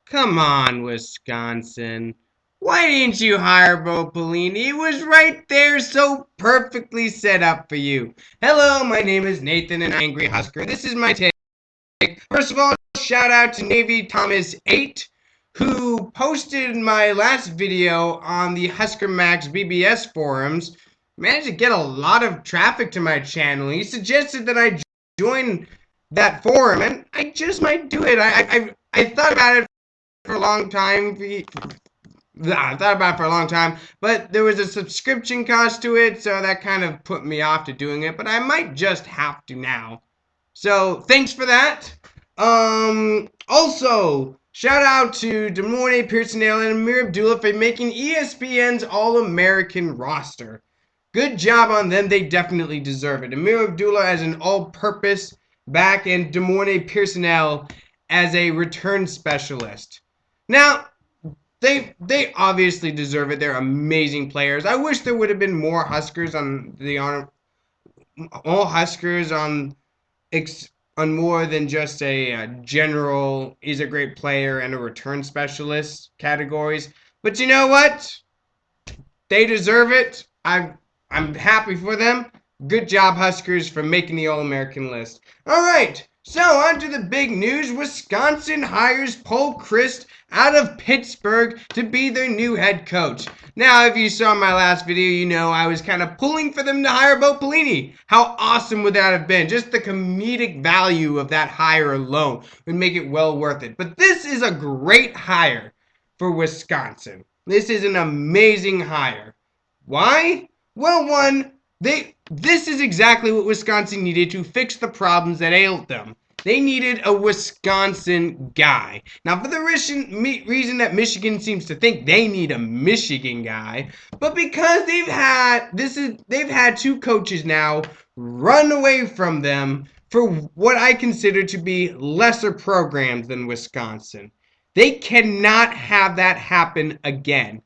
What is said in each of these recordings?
Come on, Wisconsin. Why didn't you hire Bo Pelini? It was right there so perfectly set up for you. Hello, my name is Nathan and I'm Angry Husker. This is my take. First of all, shout out to Navy Thomas 8, who posted my last video on the Husker Max BBS forums. Managed to get a lot of traffic to my channel. He suggested that I join that forum, and I just might do it. I thought about it for a long time. I thought about it for a long time, but there was a subscription cost to it, so that kind of put me off to doing it. But I might just have to now. So thanks for that. Also, shout out to Des Moines, Pearson Allen, and Amir Abdullah for making ESPN's All-American roster. Good job on them. They definitely deserve it. Amir Abdullah as an all-purpose back and Des Moines Personnel as a return specialist. Now, they obviously deserve it. They're amazing players. I wish there would have been more Huskers on the all Huskers on more than just a general, he's a great player and a return specialist categories. But you know what? They deserve it. I'm happy for them. Good job, Huskers, for making the All-American list. All right, so on to the big news. Wisconsin hires Paul Chryst out of Pittsburgh to be their new head coach. Now, if you saw my last video, you know I was kind of pulling for them to hire Bo Pelini. How awesome would that have been? Just the comedic value of that hire alone would make it well worth it. But this is a great hire for Wisconsin. This is an amazing hire. Why? Well, one, this is exactly what Wisconsin needed to fix the problems that ailed them. They needed a Wisconsin guy. Now, for the reason that Michigan seems to think they need a Michigan guy, but because they've had two coaches now run away from them for what I consider to be lesser programs than Wisconsin. They cannot have that happen again.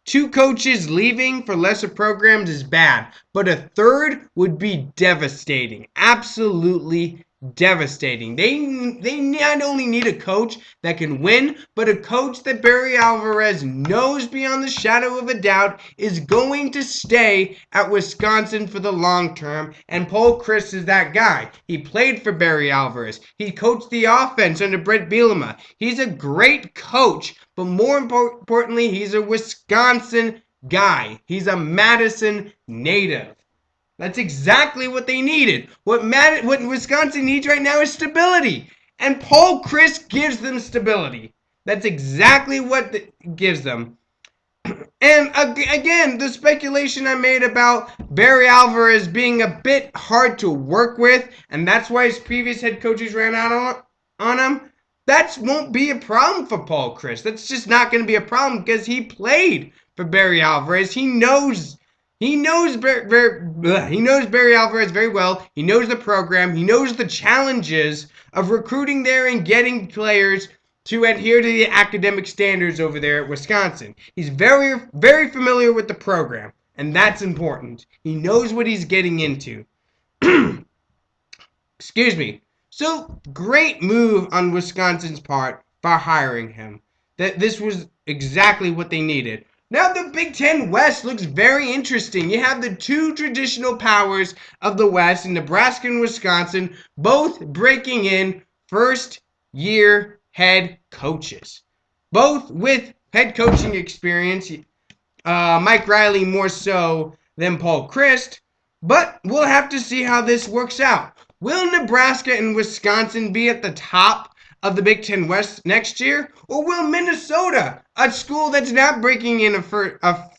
Two coaches leaving for lesser programs is bad, but a third would be devastating. Absolutely devastating. They not only need a coach that can win, but a coach that Barry Alvarez knows beyond the shadow of a doubt is going to stay at Wisconsin for the long term, and Paul Chryst is that guy. He played for Barry Alvarez. He coached the offense under Brett Bielema. He's a great coach, but more importantly, he's a Wisconsin guy. He's a Madison native. That's exactly what they needed. What Wisconsin needs right now is stability. And Paul Chryst gives them stability. That's exactly what it gives them. And again, the speculation I made about Barry Alvarez being a bit hard to work with, and that's why his previous head coaches ran out on him, that won't be a problem for Paul Chryst. That's just not going to be a problem because he played for Barry Alvarez. He knows Barry Alvarez very well. He knows the program. He knows the challenges of recruiting there and getting players to adhere to the academic standards over there at Wisconsin. He's very, very familiar with the program, and that's important. He knows what he's getting into. Excuse me. So, great move on Wisconsin's part for hiring him. That this was exactly what they needed. Now the Big Ten West looks very interesting. You have the two traditional powers of the West, in Nebraska and Wisconsin, both breaking in first-year head coaches. Both with head coaching experience. Mike Riley more so than Paul Chryst. But we'll have to see how this works out. Will Nebraska and Wisconsin be at the top of the Big Ten West next year? Or will Minnesota, a school that's not breaking in a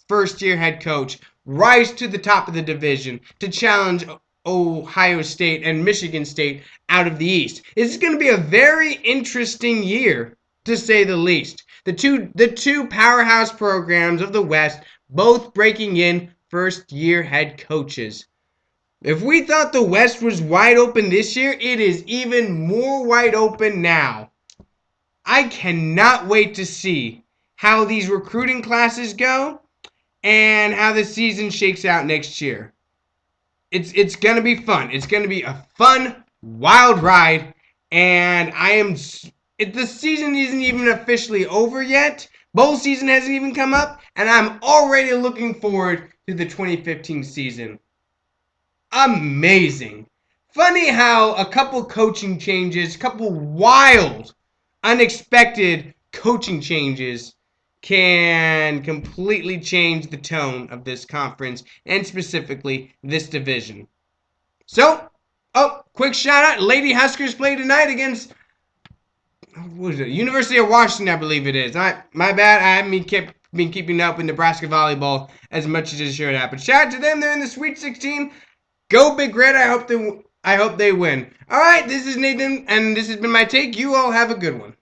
first-year head coach, rise to the top of the division to challenge Ohio State and Michigan State out of the East? It's going to be a very interesting year, to say the least. The two powerhouse programs of the West both breaking in first-year head coaches. If we thought the West was wide open this year, it is even more wide open now. I cannot wait to see how these recruiting classes go and how the season shakes out next year. It's going to be fun. It's going to be a fun, wild ride, And the season isn't even officially over yet. Bowl season hasn't even come up, and I'm already looking forward to the 2015 season. Amazing. Funny how a couple coaching changes, a couple wild, unexpected coaching changes can completely change the tone of this conference and specifically this division. So, quick shout out. Lady Huskers play tonight against what is it? University of Washington, I believe it is. My bad. I haven't been keeping up with Nebraska volleyball as much as I should have. But shout out to them. They're in the Sweet 16. Go Big Red. I hope they win. All right, this is Nathan, and this has been my take. You all have a good one.